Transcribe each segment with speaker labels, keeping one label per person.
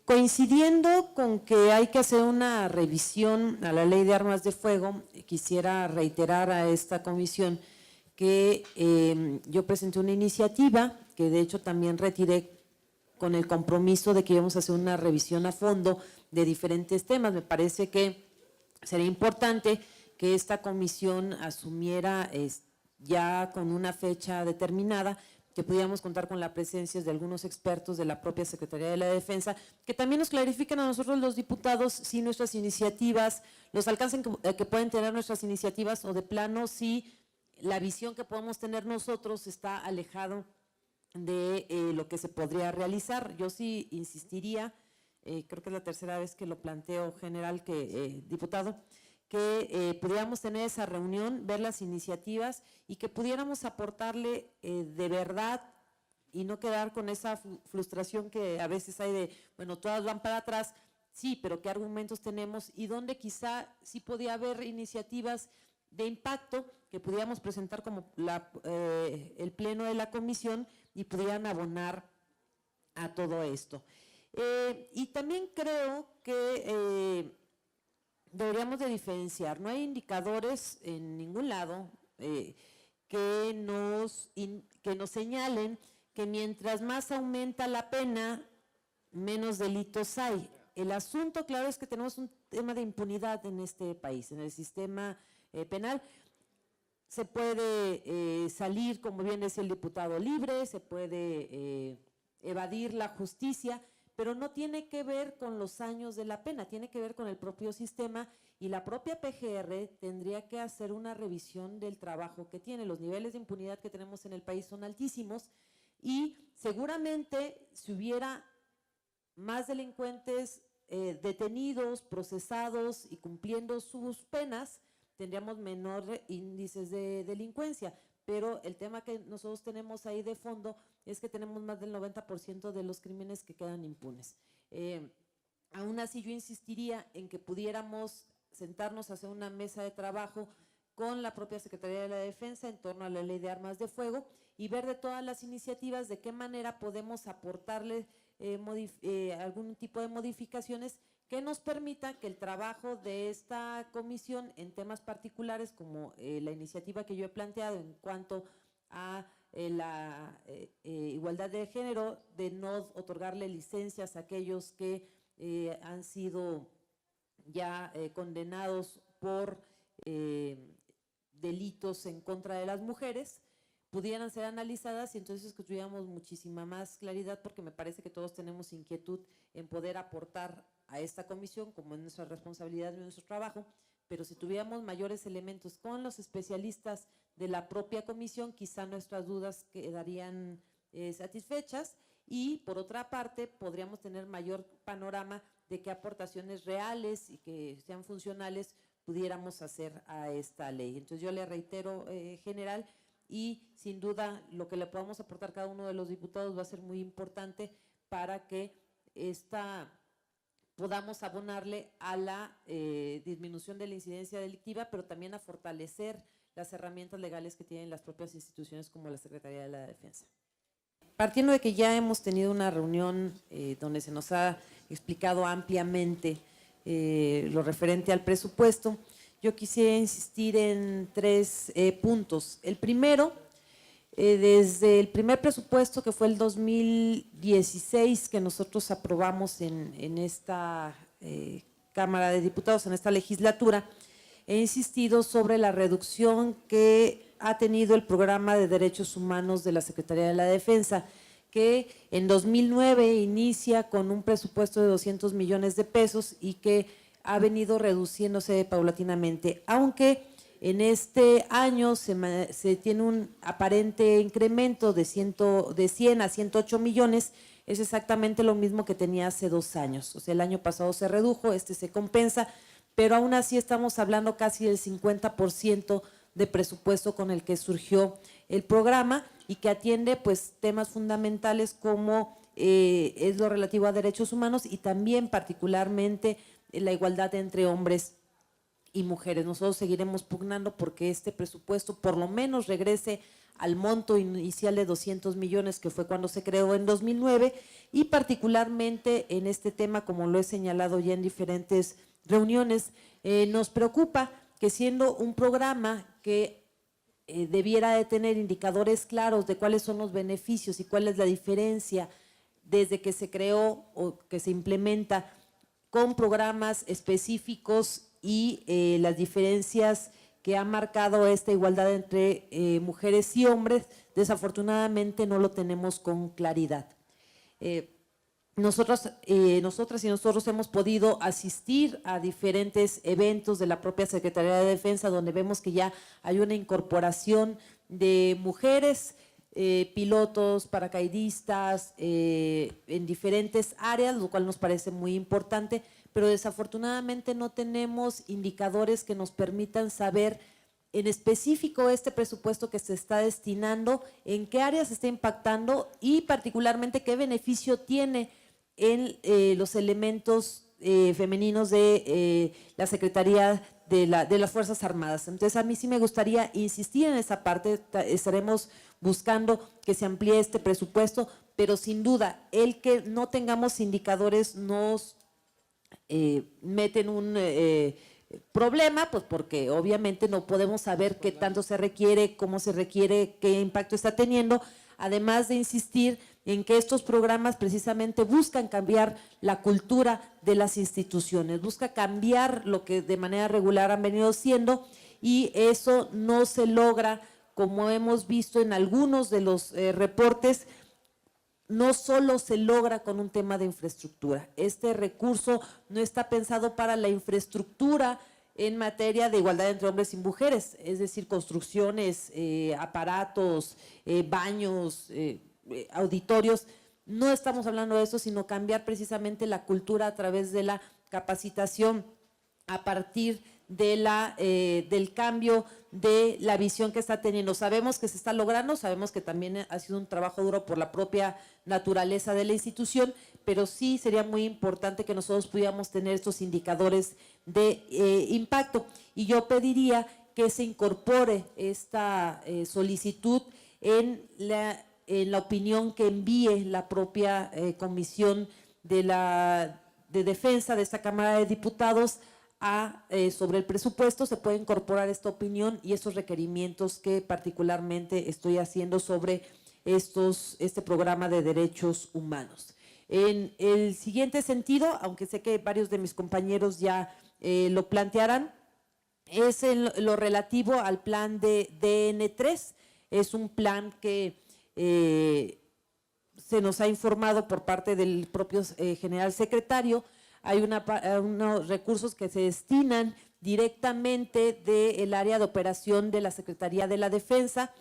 Speaker 1: Coincidiendo con que hay que hacer una revisión a la Ley de Armas de Fuego, quisiera reiterar a esta comisión que yo presenté una iniciativa que de hecho también retiré con el compromiso de que íbamos a hacer una revisión a fondo de diferentes temas. Me parece que sería importante que esta comisión asumiera ya con una fecha determinada, que pudiéramos contar con la presencia de algunos expertos de la propia Secretaría de la Defensa, que también nos clarifiquen a nosotros los diputados si nuestras iniciativas, los alcances que pueden tener nuestras iniciativas o de plano si la visión que podemos tener nosotros está alejado de lo que se podría realizar. Yo sí insistiría, creo que es la tercera vez que lo planteo, general, diputado, que pudiéramos tener esa reunión, ver las iniciativas y que pudiéramos aportarle de verdad y no quedar con esa frustración que a veces hay de, bueno, todas van para atrás, sí, pero qué argumentos tenemos y dónde quizá sí podía haber iniciativas de impacto que pudiéramos presentar como el pleno de la comisión y pudieran abonar a todo esto. Y también creo que deberíamos de diferenciar, no hay indicadores en ningún lado que nos señalen que mientras más aumenta la pena, menos delitos hay. El asunto, claro, es que tenemos un tema de impunidad en este país, en el sistema penal. Se puede salir, como bien decía el diputado, libre, se puede evadir la justicia, pero no tiene que ver con los años de la pena, tiene que ver con el propio sistema y la propia PGR tendría que hacer una revisión del trabajo que tiene. Los niveles de impunidad que tenemos en el país son altísimos y seguramente si hubiera más delincuentes detenidos, procesados y cumpliendo sus penas, tendríamos menores índices de delincuencia, pero el tema que nosotros tenemos ahí de fondo es que tenemos más del 90% de los crímenes que quedan impunes. Aún así yo insistiría en que pudiéramos sentarnos a hacer una mesa de trabajo con la propia Secretaría de la Defensa en torno a la Ley de Armas de Fuego y ver de todas las iniciativas de qué manera podemos aportarle algún tipo de modificaciones que nos permita que el trabajo de esta comisión en temas particulares como la iniciativa que yo he planteado en cuanto a la igualdad de género, de no otorgarle licencias a aquellos que han sido ya condenados por delitos en contra de las mujeres, pudieran ser analizadas y entonces que tuviéramos muchísima más claridad, porque me parece que todos tenemos inquietud en poder aportar a esta comisión, como es nuestra responsabilidad y nuestro trabajo, pero si tuviéramos mayores elementos con los especialistas de la propia comisión, quizá nuestras dudas quedarían satisfechas y por otra parte podríamos tener mayor panorama de qué aportaciones reales y que sean funcionales pudiéramos hacer a esta ley. Entonces yo le reitero, general, y sin duda lo que le podamos aportar cada uno de los diputados va a ser muy importante para que podamos abonarle a la disminución de la incidencia delictiva, pero también a fortalecer las herramientas legales que tienen las propias instituciones como la Secretaría de la Defensa. Partiendo de que ya hemos tenido una reunión donde se nos ha explicado ampliamente lo referente al presupuesto, yo quisiera insistir en tres puntos. El primero, desde el primer presupuesto que fue el 2016 que nosotros aprobamos en esta Cámara de Diputados, en esta legislatura, he insistido sobre la reducción que ha tenido el Programa de Derechos Humanos de la Secretaría de la Defensa, que en 2009 inicia con un presupuesto de 200 millones de pesos y que ha venido reduciéndose paulatinamente, aunque en este año se tiene un aparente incremento de 100 a 108 millones, es exactamente lo mismo que tenía hace 2 años, o sea, el año pasado se redujo, se compensa, pero aún así estamos hablando casi del 50% de presupuesto con el que surgió el programa y que atiende pues temas fundamentales como es lo relativo a derechos humanos y también particularmente la igualdad entre hombres y mujeres. Nosotros seguiremos pugnando porque este presupuesto por lo menos regrese al monto inicial de 200 millones que fue cuando se creó en 2009 y particularmente en este tema, como lo he señalado ya en diferentes reuniones, nos preocupa que siendo un programa que debiera de tener indicadores claros de cuáles son los beneficios y cuál es la diferencia desde que se creó o que se implementa con programas específicos y las diferencias que ha marcado esta igualdad entre mujeres y hombres, desafortunadamente no lo tenemos con claridad. Nosotras y nosotros hemos podido asistir a diferentes eventos de la propia Secretaría de Defensa donde vemos que ya hay una incorporación de mujeres, pilotos, paracaidistas, en diferentes áreas, lo cual nos parece muy importante, pero desafortunadamente no tenemos indicadores que nos permitan saber en específico este presupuesto que se está destinando, en qué áreas se está impactando y particularmente qué beneficio tiene en los elementos femeninos de la Secretaría de las Fuerzas Armadas. Entonces, a mí sí me gustaría insistir en esa parte, estaremos buscando que se amplíe este presupuesto, pero sin duda, el que no tengamos indicadores nos mete en un problema, pues porque obviamente no podemos saber qué tanto se requiere, cómo se requiere, qué impacto está teniendo, además de insistir en que estos programas precisamente buscan cambiar la cultura de las instituciones, busca cambiar lo que de manera regular han venido siendo y eso no se logra, como hemos visto en algunos de los reportes, no solo se logra con un tema de infraestructura. Este recurso no está pensado para la infraestructura en materia de igualdad entre hombres y mujeres, es decir, construcciones, aparatos, baños, auditorios. No estamos hablando de eso, sino cambiar precisamente la cultura a través de la capacitación a partir de del cambio de la visión que está teniendo. Sabemos que se está logrando, sabemos que también ha sido un trabajo duro por la propia naturaleza de la institución, pero sí sería muy importante que nosotros pudiéramos tener estos indicadores de impacto. Y yo pediría que se incorpore esta solicitud en la opinión que envíe la propia Comisión de Defensa de esta Cámara de Diputados sobre el presupuesto. Se puede incorporar esta opinión y estos requerimientos que particularmente estoy haciendo sobre este programa de derechos humanos. En el siguiente sentido, aunque sé que varios de mis compañeros ya lo plantearán, es en lo relativo al plan de DN3. Es un plan que se nos ha informado por parte del propio general secretario. Hay unos recursos que se destinan directamente del área de operación de la Secretaría de la Defensa,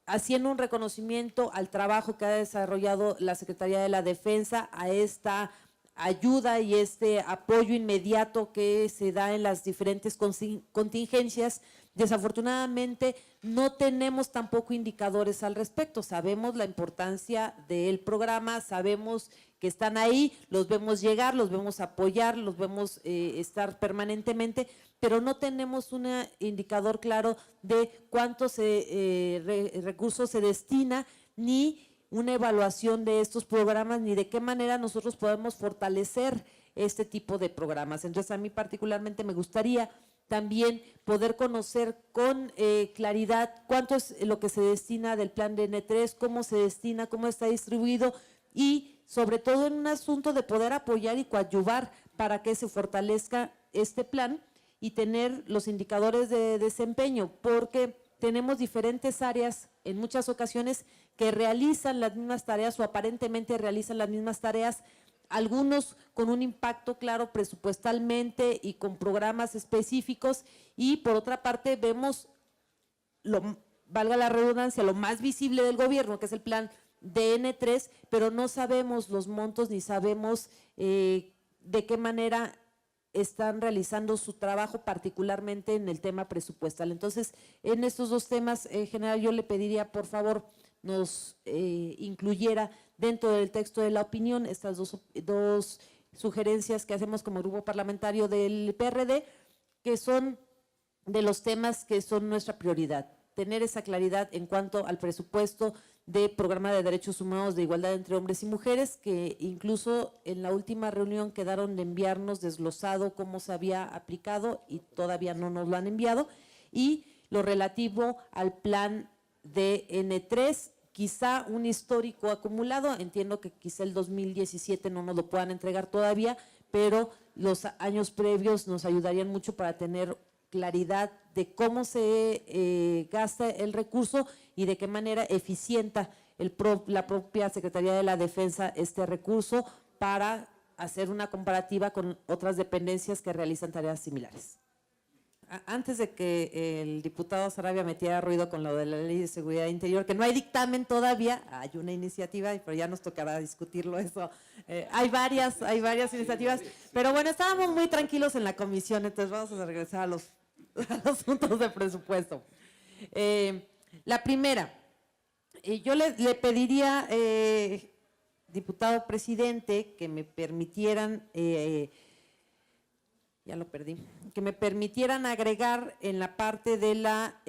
Speaker 1: haciendo un reconocimiento al trabajo que ha desarrollado la Secretaría de la Defensa, a esta ayuda y este apoyo inmediato que se da en las diferentes contingencias. Desafortunadamente no tenemos tampoco indicadores al respecto, sabemos la importancia del programa, sabemos que están ahí, los vemos llegar, los vemos apoyar, los vemos estar permanentemente, pero no tenemos un indicador claro de cuántos recursos se destina, ni una evaluación de estos programas, ni de qué manera nosotros podemos fortalecer este tipo de programas. Entonces, a mí particularmente me gustaría también poder conocer con claridad cuánto es lo que se destina del plan de N3, cómo se destina, cómo está distribuido y sobre todo en un asunto de poder apoyar y coadyuvar para que se fortalezca este plan y tener los indicadores de desempeño, porque tenemos diferentes áreas en muchas ocasiones que realizan las mismas tareas o aparentemente realizan las mismas tareas, algunos con un impacto claro presupuestalmente y con programas específicos, y por otra parte vemos, valga la redundancia, lo más visible del gobierno, que es el plan DN3, pero no sabemos los montos ni sabemos de qué manera están realizando su trabajo, particularmente en el tema presupuestal. Entonces, en estos dos temas, general, yo le pediría, por favor, nos incluyera dentro del texto de la opinión estas dos sugerencias que hacemos como grupo parlamentario del PRD, que son de los temas que son nuestra prioridad. tener esa claridad en cuanto al presupuesto de Programa de Derechos Humanos de Igualdad entre Hombres y Mujeres, que incluso en la última reunión quedaron de enviarnos desglosado cómo se había aplicado y todavía no nos lo han enviado, y lo relativo al plan de N3, quizá un histórico acumulado, entiendo que quizá el 2017 no nos lo puedan entregar todavía, pero los años previos nos ayudarían mucho para tener claridad de cómo se gasta el recurso y de qué manera eficienta la propia Secretaría de la Defensa este recurso para hacer una comparativa con otras dependencias que realizan tareas similares. Antes de que el diputado Sarabia metiera ruido con lo de la Ley de Seguridad Interior, que no hay dictamen todavía, hay una iniciativa, pero ya nos tocará discutirlo eso. Hay varias iniciativas, pero bueno, estábamos muy tranquilos en la comisión, entonces vamos a regresar a los puntos de presupuesto. La primera, yo le pediría, diputado presidente, que me permitieran… ya lo perdí, que me permitieran agregar en la parte de la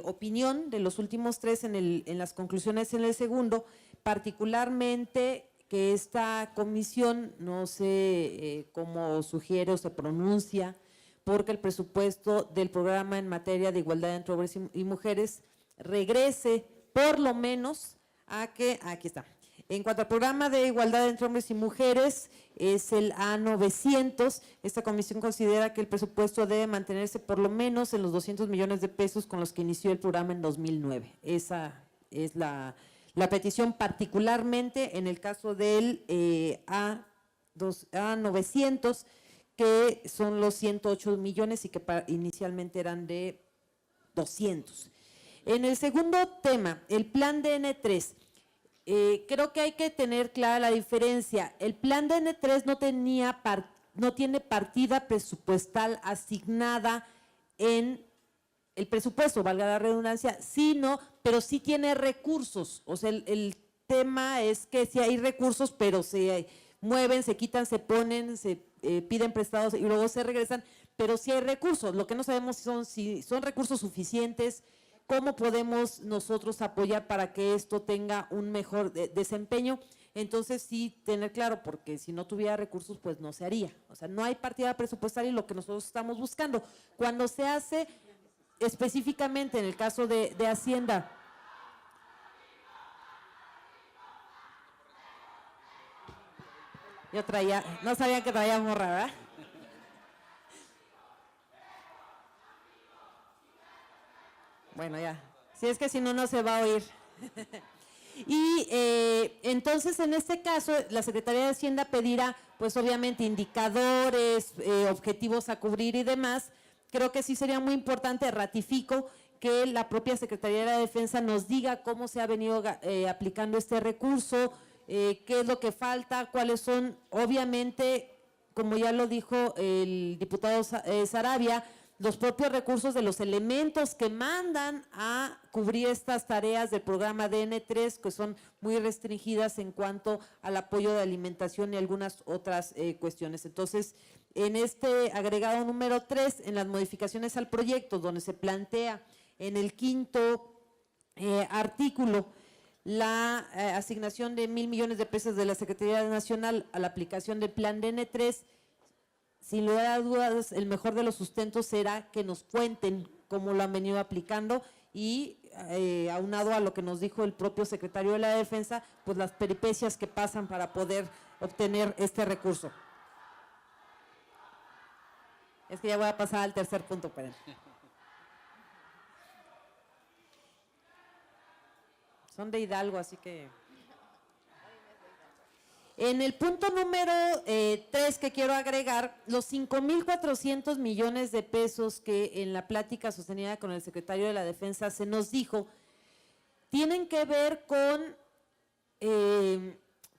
Speaker 1: opinión de los últimos tres en las conclusiones en el segundo, particularmente que esta comisión, no sé cómo sugiere o se pronuncia, porque el presupuesto del programa en materia de igualdad entre hombres y mujeres regrese por lo menos a que, aquí está. En cuanto al programa de igualdad entre hombres y mujeres, es el A900. Esta comisión considera que el presupuesto debe mantenerse por lo menos en los 200 millones de pesos con los que inició el programa en 2009. Esa es la petición, particularmente en el caso del A900, que son los 108 millones y que inicialmente eran de 200. En el segundo tema, el plan de N3. Creo que hay que tener clara la diferencia. El plan de N3 no tiene partida presupuestal asignada en el presupuesto, valga la redundancia, pero sí tiene recursos. O sea, el tema es que sí hay recursos, pero se mueven, se quitan, se ponen, se piden prestados y luego se regresan, pero sí hay recursos. Lo que no sabemos si son recursos suficientes, cómo podemos nosotros apoyar para que esto tenga un mejor desempeño. Entonces sí tener claro, porque si no tuviera recursos pues no se haría. O sea, no hay partida presupuestaria y lo que nosotros estamos buscando. Cuando se hace específicamente en el caso de Hacienda, yo no sabía que traía morra, ¿verdad? Bueno, ya. Si es que si no, no se va a oír. Y entonces, en este caso, la Secretaría de Hacienda pedirá, pues obviamente, indicadores, objetivos a cubrir y demás. Creo que sí sería muy importante, ratifico, que la propia Secretaría de la Defensa nos diga cómo se ha venido aplicando este recurso, qué es lo que falta, cuáles son, obviamente, como ya lo dijo el diputado Sarabia, los propios recursos de los elementos que mandan a cubrir estas tareas del programa de N3, que son muy restringidas en cuanto al apoyo de alimentación y algunas otras cuestiones. Entonces, en este agregado número 3, en las modificaciones al proyecto, donde se plantea en el quinto artículo la asignación de 1,000 millones de pesos de la Secretaría Nacional a la aplicación del plan de N3, sin lugar a dudas, el mejor de los sustentos será que nos cuenten cómo lo han venido aplicando y aunado a lo que nos dijo el propio secretario de la Defensa, pues las peripecias que pasan para poder obtener este recurso. Es que ya voy a pasar al tercer punto, pero… Son de Hidalgo, así que… En el punto número 3 que quiero agregar, los 5,400 millones de pesos que en la plática sostenida con el secretario de la Defensa se nos dijo, tienen que ver con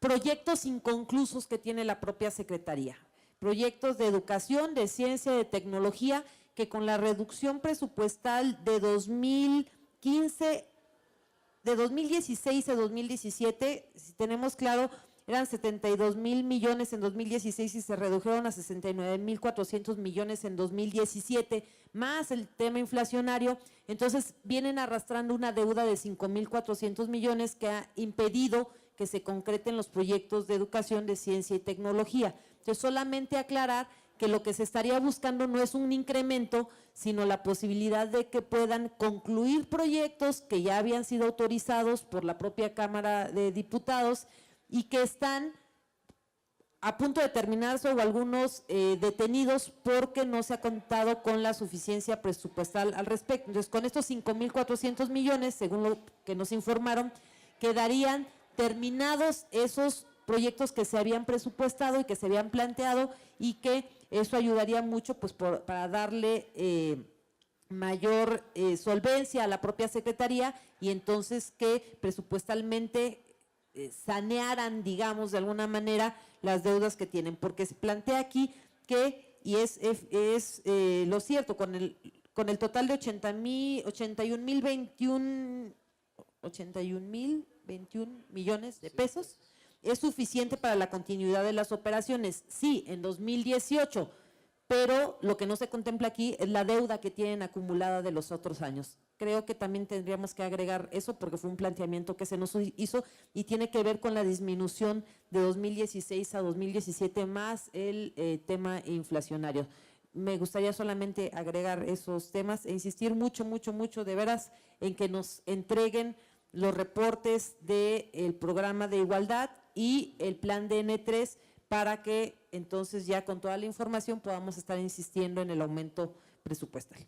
Speaker 1: proyectos inconclusos que tiene la propia Secretaría. Proyectos de educación, de ciencia, de tecnología, que con la reducción presupuestal de 2016 a 2017, si tenemos claro, eran 72,000 millones en 2016 y se redujeron a 69,400 millones en 2017, más el tema inflacionario. Entonces vienen arrastrando una deuda de 5,400 millones que ha impedido que se concreten los proyectos de educación, de ciencia y tecnología. Entonces, solamente aclarar que lo que se estaría buscando no es un incremento, sino la posibilidad de que puedan concluir proyectos que ya habían sido autorizados por la propia Cámara de Diputados y que están a punto de terminarse o algunos detenidos porque no se ha contado con la suficiencia presupuestal al respecto. Entonces, con estos 5,400 millones, según lo que nos informaron, quedarían terminados esos proyectos que se habían presupuestado y que se habían planteado, y que eso ayudaría mucho pues para darle mayor solvencia a la propia Secretaría, y entonces que presupuestalmente sanearan, digamos, de alguna manera las deudas que tienen, porque se plantea aquí que, y es lo cierto, con el total de 81,021 millones de pesos, es suficiente para la continuidad de las operaciones, sí, en 2018, pero lo que no se contempla aquí es la deuda que tienen acumulada de los otros años. Creo que también tendríamos que agregar eso porque fue un planteamiento que se nos hizo y tiene que ver con la disminución de 2016 a 2017 más el tema inflacionario. Me gustaría solamente agregar esos temas e insistir mucho de veras en que nos entreguen los reportes del programa de igualdad y el plan de N3 para que entonces ya con toda la información podamos estar insistiendo en el aumento presupuestal.